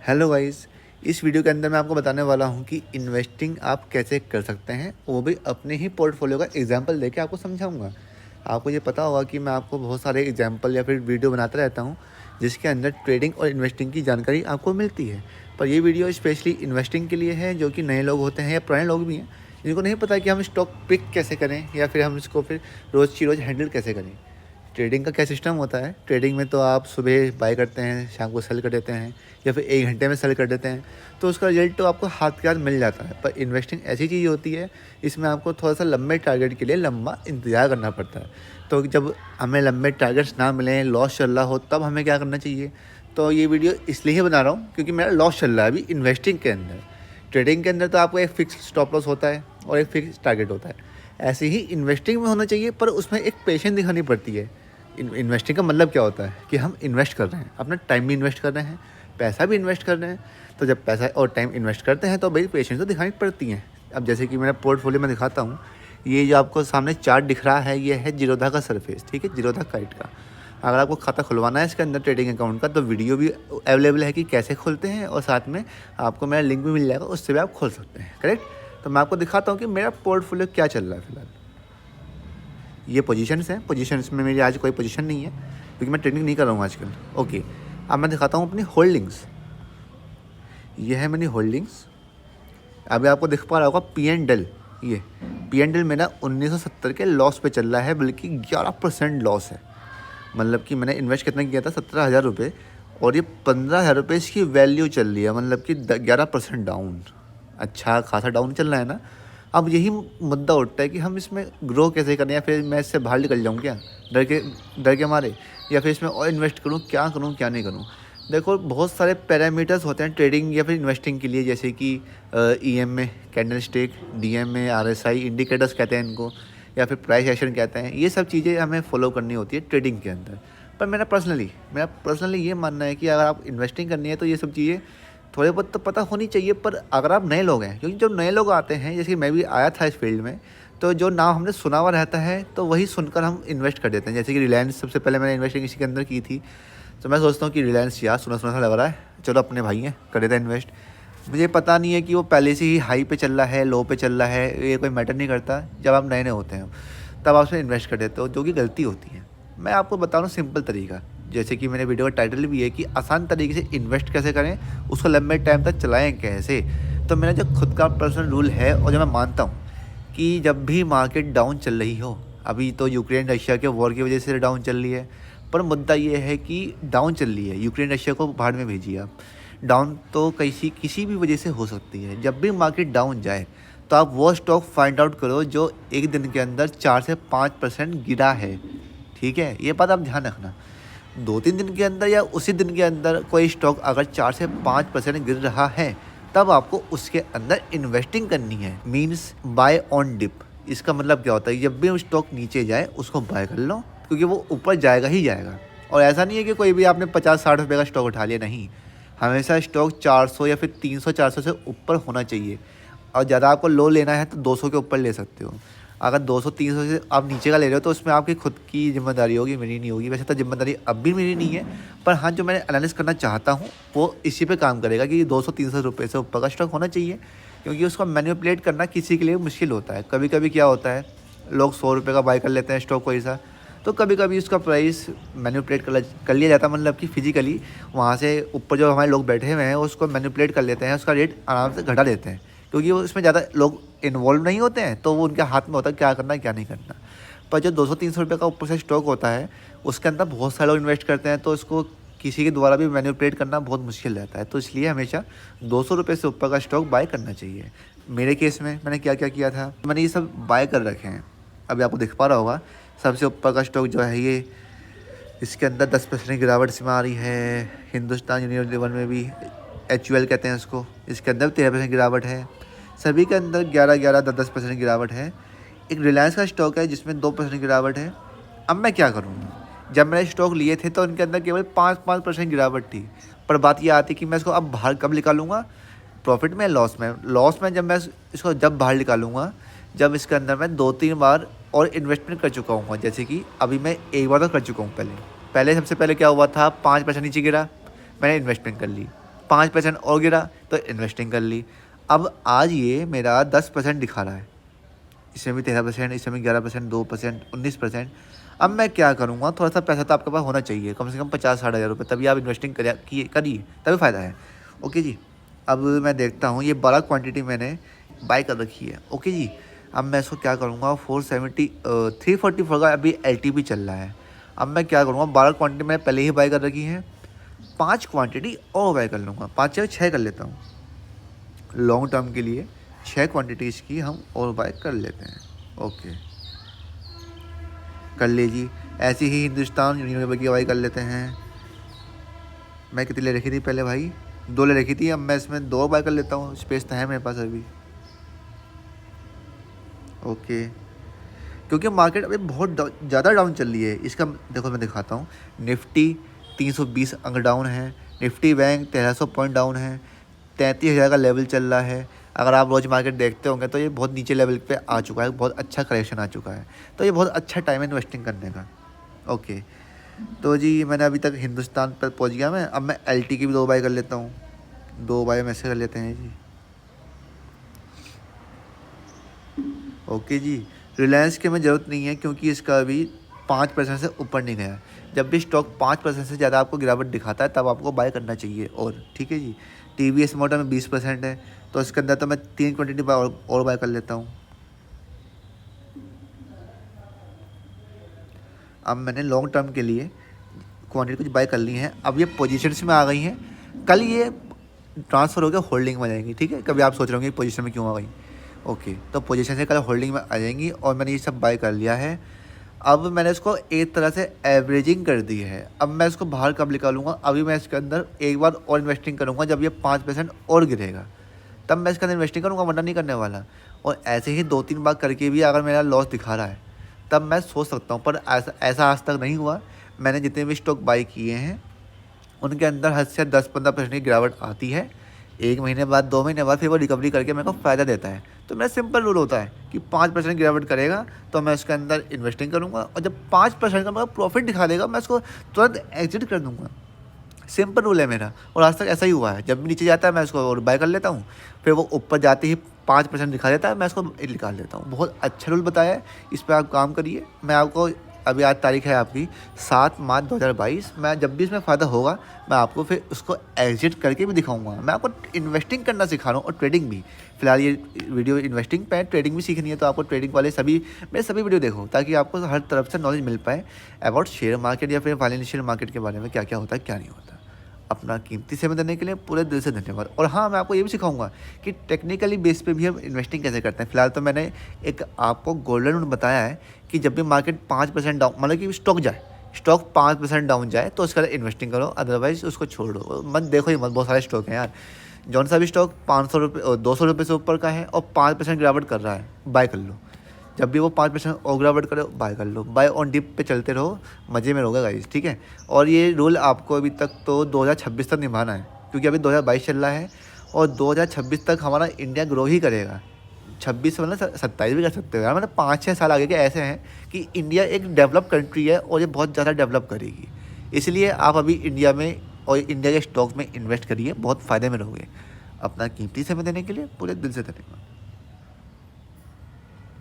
Hello guys. इस video के अंदर मैं आपको बताने वाला हूं कि इन्वेस्टिंग आप कैसे कर सकते हैं, वो भी अपने ही पोर्टफोलियो का एग्जांपल देके आपको समझाऊंगा। आपको ये पता होगा कि मैं आपको बहुत सारे एग्जांपल या फिर वीडियो बनाता रहता हूं जिसके अंदर ट्रेडिंग और इन्वेस्टिंग की जानकारी आपको मिलती है। पर ये वीडियो स्पेशली इन्वेस्टिंग के लिए है, जो कि नए लोग होते हैं या पुराने लोग भी हैं जिनको नहीं पता कि हम स्टॉक पिक कैसे करें या फिर हम इसको फिर रोज़ की रोज़ हैंडल कैसे करें। ट्रेडिंग का क्या सिस्टम होता है, ट्रेडिंग में तो आप सुबह बाय करते हैं, शाम को सेल कर देते हैं या फिर 1 घंटे में सेल कर देते हैं, तो उसका रिजल्ट तो आपको हाथ के हाथ मिल जाता है। पर इन्वेस्टिंग ऐसी चीज़ होती है, इसमें आपको थोड़ा सा लंबे टारगेट के लिए लंबा इंतज़ार करना पड़ता है। तो जब हमें लंबे टारगेट्स ना मिलें, लॉस चल रहा हो, तब हमें क्या करना चाहिए। तो ये वीडियो इसलिए ही बना रहा हूँ क्योंकि मेरा लॉस चल रहा है अभी इन्वेस्टिंग के अंदर। ट्रेडिंग के अंदर तो आपको एक फिक्स स्टॉप लॉस होता है और एक फिक्स टारगेट होता है। ऐसे ही इन्वेस्टिंग में होना चाहिए, पर उसमें एक पेशेंस दिखानी पड़ती है। इन्वेस्टिंग का मतलब क्या होता है कि हम इन्वेस्ट कर रहे हैं, अपना टाइम भी इन्वेस्ट कर रहे हैं, पैसा भी इन्वेस्ट कर रहे हैं। तो जब पैसा और टाइम इन्वेस्ट करते हैं तो भाई पेशेंस तो दिखानी पड़ती हैं। अब जैसे कि मेरा पोर्टफोलियो में दिखाता हूँ, ये जो आपको सामने चार्ट दिख रहा है, ये है जीरोधा का सरफेस, ठीक है, जीरोधा काइट का। अगर आपको खाता खुलवाना है इसके अंदर ट्रेडिंग अकाउंट का, तो वीडियो भी अवेलेबल है कि कैसे खोलते हैं, और साथ में आपको मेरा लिंक भी मिल जाएगा, उससे भी आप खोल सकते हैं। करेक्ट। तो मैं आपको दिखाता हूँ कि मेरा पोर्टफोलियो क्या चल रहा है फिलहाल। ये पोजीशंस हैं, पोजीशंस में मेरी आज कोई पोजीशन नहीं है क्योंकि मैं ट्रेडिंग नहीं कर रहा हूँ आजकल। ओके, अब मैं दिखाता हूँ अपनी होल्डिंग्स। ये है मेरी होल्डिंग्स। अभी आपको दिख पा रहा होगा पी एंड डेल। ये पी एंड डेल मेरा 1970 के लॉस पे चल रहा है, बल्कि 11% लॉस है। मतलब कि मैंने इन्वेस्ट कितना किया था, 17,000 रुपये, और ये 15,000 रुपये इसकी वैल्यू चल रही है, मतलब कि 11% डाउन। अच्छा खासा डाउन चल रहा है ना। अब यही मुद्दा उठता है कि हम इसमें ग्रो कैसे करें, या फिर मैं इससे बाहर निकल जाऊँ क्या, डर के मारे, या फिर इसमें और इन्वेस्ट करूँ, क्या करूँ क्या नहीं करूँ। देखो, बहुत सारे पैरामीटर्स होते हैं ट्रेडिंग या फिर इन्वेस्टिंग के लिए, जैसे कि EMA, candle stick, DMA, RSI, indicators कहते हैं इनको, या फिर प्राइस एक्शन कहते हैं। ये सब चीज़ें हमें फॉलो करनी होती है ट्रेडिंग के अंदर। पर मेरा पर्सनली ये मानना है कि अगर आप इन्वेस्टिंग करनी है तो ये सब चीज़ें थोड़े बहुत तो पता होनी चाहिए। पर अगर आप नए लोग हैं, क्योंकि जब नए लोग आते हैं, जैसे कि मैं भी आया था इस फील्ड में, तो जो नाम हमने सुना हुआ रहता है तो वही सुनकर हम इन्वेस्ट कर देते हैं। जैसे कि रिलायंस, सबसे पहले मैंने इन्वेस्टिंग इसी के अंदर की थी, तो मैं सोचता हूँ कि रिलायंस यार सुना सुना सा लग रहा है, चलो अपने भाई हैं, कर देते हैं इन्वेस्ट। मुझे पता नहीं है कि वो पहले से ही हाई पे चल रहा है, लो पे चल रहा है, ये कोई मैटर नहीं करता। जब आप नए नए होते हैं तब आप उसमें इन्वेस्ट कर देते हो, जो कि गलती होती है। मैं आपको बता रहा हूँ सिंपल तरीका, जैसे कि मेरे वीडियो का टाइटल भी है कि आसान तरीके से इन्वेस्ट कैसे करें, उसको लंबे टाइम तक चलाएं कैसे। तो मेरा जो खुद का पर्सनल रूल है, और जो मैं मानता हूँ कि जब भी मार्केट डाउन चल रही हो, अभी तो यूक्रेन रशिया के वॉर की वजह से डाउन चल रही है, पर मुद्दा ये है कि डाउन चल रही है, यूक्रेन रशिया को भाड़ में भेजिए आप। डाउन तो किसी भी वजह से हो सकती है। जब भी मार्केट डाउन जाए तो आप वो स्टॉक फाइंड आउट करो जो एक दिन के अंदर 4 से 5% गिरा है, ठीक है। ये बात आप ध्यान रखना। 2-3 दिन के अंदर या उसी दिन के अंदर कोई स्टॉक अगर 4 से 5% गिर रहा है, तब आपको उसके अंदर इन्वेस्टिंग करनी है। Means buy on dip. इसका मतलब क्या होता है, जब भी स्टॉक नीचे जाए उसको बाय कर लो, क्योंकि वो ऊपर जाएगा ही जाएगा। और ऐसा नहीं है कि कोई भी आपने 50-60 रुपये का स्टॉक उठा लिया, नहीं। हमेशा स्टॉक 400 या फिर 300-400 से ऊपर होना चाहिए। और ज़्यादा आपको लो लेना है तो 200 के ऊपर ले सकते हो। अगर 200-300 से आप नीचे का ले रहे हो तो उसमें आपकी खुद की जिम्मेदारी होगी, मेरी नहीं होगी। वैसे तो जिम्मेदारी अब भी मेरी नहीं है, पर हाँ, जो मैं एनालिस करना चाहता हूँ वो इसी पे काम करेगा कि 200-300 रुपये से ऊपर का स्टॉक होना चाहिए, क्योंकि उसको मैनिपुलेट करना किसी के लिए मुश्किल होता है। कभी कभी क्या होता है, लोग 100 रुपये का बाय कर लेते हैं स्टॉक कोई सा, तो कभी कभी उसका प्राइस मैनिपुलेट कर लिया जाता है, मतलब कि फिजिकली वहाँ से ऊपर जो हमारे लोग बैठे हुए हैं उसको मैनिपुलेट कर लेते हैं, उसका रेट आराम से घटा देते हैं, क्योंकि वो इसमें ज़्यादा लोग इन्वॉल्व नहीं होते हैं, तो वो उनके हाथ में होता है क्या करना है क्या नहीं करना। पर जो 200-300 रुपये का ऊपर से स्टॉक होता है, उसके अंदर बहुत सारे लोग इन्वेस्ट करते हैं, तो इसको किसी के द्वारा भी मैनिपुलेट करना बहुत मुश्किल रहता है। तो इसलिए हमेशा 200 रुपये से ऊपर का स्टॉक बाय करना चाहिए। मेरे केस में मैंने क्या क्या किया था, मैंने ये सब बाय कर रखे हैं। अभी आपको दिख पा रहा होगा सबसे ऊपर का स्टॉक जो है ये, इसके अंदर 10% गिरावट इसमें आ रही है। हिंदुस्तान यूनिलीवर में भी HUL कहते हैं इसको, इसके अंदर 13% गिरावट है। सभी के अंदर 11-11, 10-10% गिरावट है। एक रिलायंस का स्टॉक है जिसमें 2% गिरावट है। अब मैं क्या करूँ, जब मैंने स्टॉक लिए थे तो उनके अंदर केवल 5% गिरावट थी। पर बात यह आती कि मैं इसको अब बाहर कब निकालूंगा, प्रॉफिट में, लॉस में जब मैं इसको जब बाहर निकालूंगा, जब इसके अंदर मैं 2-3 बार और इन्वेस्टमेंट कर चुका हूँ। जैसे कि अभी मैं एक बार तो कर चुका हूँ। पहले सबसे पहले क्या हुआ था, 5% नीचे गिरा, मैंने इन्वेस्टमेंट कर ली, 5% और गिरा तो इन्वेस्टिंग कर ली। अब आज ये मेरा 10% दिखा रहा है, इसमें भी 13%, इसमें भी 11%, 2%, 19%। अब मैं क्या करूँगा, थोड़ा सा पैसा तो आपके पास होना चाहिए, कम से कम 50-60 हज़ार रुपये, तभी आप इन्वेस्टिंग करिए तभी फ़ायदा है। ओके जी, अब मैं देखता हूँ ये बड़ा क्वांटिटी मैंने बाय कर रखी है। ओके जी, अब मैं इसको क्या करूँगा, 344 का अभी LTP चल रहा है। अब मैं क्या करूँगा, 12 क्वांटिटी मैंने पहले ही बाय कर रखी है, 5 क्वांटिटी और बाय कर लूँगा, 5 या 6 कर लेता हूँ लॉन्ग टर्म के लिए। 6 क्वांटिटीज़ की हम और बाय कर लेते हैं। ओके, कर लीजिए। ऐसी ही हिंदुस्तान यूनिवर्सल की बाई कर लेते हैं। मैं कितनी ले रखी थी पहले भाई, 2 ले रखी थी, अब मैं इसमें 2 बाय कर लेता हूँ, स्पेस तो है मेरे पास अभी। ओके, क्योंकि मार्केट अभी बहुत ज़्यादा डाउन चल रही है। इसका देखो मैं दिखाता हूँ, निफ्टी 320 अंक डाउन है, निफ्टी बैंक 1300 पॉइंट डाउन है, 33,000 का लेवल चल रहा है। अगर आप रोज़ मार्केट देखते होंगे तो ये बहुत नीचे लेवल पे आ चुका है, बहुत अच्छा करेक्शन आ चुका है, तो ये बहुत अच्छा टाइम है इन्वेस्टिंग करने का। ओके, तो जी मैंने अभी तक हिंदुस्तान पर पहुंच गया मैं। अब मैं LT की भी 2 बाय कर लेता हूँ, 2 बाय में से कर लेते हैं जी। ओके जी, रिलायंस की हमें ज़रूरत नहीं है क्योंकि इसका अभी 5% से ऊपर नहीं गया है। जब भी स्टॉक 5% से ज़्यादा आपको गिरावट दिखाता है तब आपको बाय करना चाहिए। और ठीक है जी, TVS मोटर में 20% है, तो इसके अंदर तो मैं 3 क्वांटिटी और बाय कर लेता हूँ। अब मैंने लॉन्ग टर्म के लिए क्वांटिटी कुछ बाय कर ली है। अब ये पोजीशंस में आ गई हैं, कल ये ट्रांसफ़र होकर होल्डिंग में आ जाएंगी। ठीक है, कभी आप सोच रहे होंगे पोजीशन में क्यों आ गई। ओके, तो पोजीशन से कल होल्डिंग में आ जाएंगी और मैंने ये सब बाय कर लिया है। अब मैंने इसको एक तरह से एवरेजिंग कर दी है। अब मैं इसको बाहर कब निकालूंगा, अभी मैं इसके अंदर एक बार और इन्वेस्टिंग करूंगा जब ये 5% और गिरेगा, तब मैं इसके अंदर इन्वेस्टिंग करूंगा, वरना नहीं करने वाला। और ऐसे ही 2-3 बार करके भी अगर मेरा लॉस दिखा रहा है तब मैं सोच सकता हूँ, पर ऐसा आज तक नहीं हुआ। मैंने जितने भी स्टॉक बाई किए हैं उनके अंदर हद से 10-15% की गिरावट आती है, 1 महीने बाद 2 महीने बाद फिर वो रिकवरी करके मेरे को फ़ायदा देता है। तो मेरा सिंपल रूल होता है कि 5% गिरावट करेगा तो मैं उसके अंदर इन्वेस्टिंग करूँगा, और जब 5% का मेरा प्रॉफिट दिखा देगा मैं उसको तुरंत एग्जिट कर दूँगा। सिंपल रूल है मेरा, और आज तक ऐसा ही हुआ है। जब भी नीचे जाता है मैं उसको और बाय कर लेता हूँ, फिर वो ऊपर जाते ही 5% दिखा देता है, मैं उसको निकाल लेता हूँ। बहुत अच्छा रूल बताया है, इस पर आप काम करिए। मैं आपको अभी आज तारीख है आपकी 7 मार्च 2022, मैं जब भी इसमें फ़ायदा होगा मैं आपको फिर उसको एग्जिट करके भी दिखाऊंगा। मैं आपको इन्वेस्टिंग करना सिखा रहा हूँ, और ट्रेडिंग भी। फिलहाल ये वीडियो इन्वेस्टिंग पे है, ट्रेडिंग भी सीखनी है तो आपको ट्रेडिंग वाले मेरे सभी वीडियो देखो, ताकि आपको हर तरफ से नॉलेज मिल पाए अबाउट शेयर मार्केट या फिर फाइनेंशियल मार्केट के बारे में, क्या क्या होता है क्या नहीं होता। अपना कीमती समय देने के लिए पूरे दिल से धन्यवाद। और हाँ, मैं आपको ये भी सिखाऊंगा कि टेक्निकली बेस पे भी हम इन्वेस्टिंग कैसे करते हैं। फिलहाल तो मैंने एक आपको गोल्डन रूल बताया है कि जब भी मार्केट 5% डाउन, मतलब कि स्टॉक 5% डाउन जाए तो उसका इन्वेस्टिंग करो, अदरवाइज उसको छोड़ो, मत देखो ही मत। बहुत सारे स्टॉक हैं यार, जौन सा भी स्टॉक 500 रुपये 200 रुपये से ऊपर का है और 5% गिरावट कर रहा है, बाय कर लो। जब भी वो 5% और गिरावट करे बाय कर लो, बाय ऑन डिप पे चलते रहो, मज़े में रहोगे गाइस। ठीक है, और ये रूल आपको अभी तक तो 2026 तक निभाना है, क्योंकि अभी 2022 चल रहा है और 2026 तक हमारा इंडिया ग्रो ही करेगा। 26 मतलब 27 भी कर सकते हो यार, मतलब 5-6 साल आगे के ऐसे हैं कि इंडिया एक डेवलप कंट्री है और ये बहुत ज़्यादा डेवलप करेगी। इसलिए आप अभी इंडिया में और इंडिया के स्टॉक में इन्वेस्ट करिए, बहुत फ़ायदे में रहोगे। अपना कीमती समय देने के लिए पूरे दिल से धन्यवाद।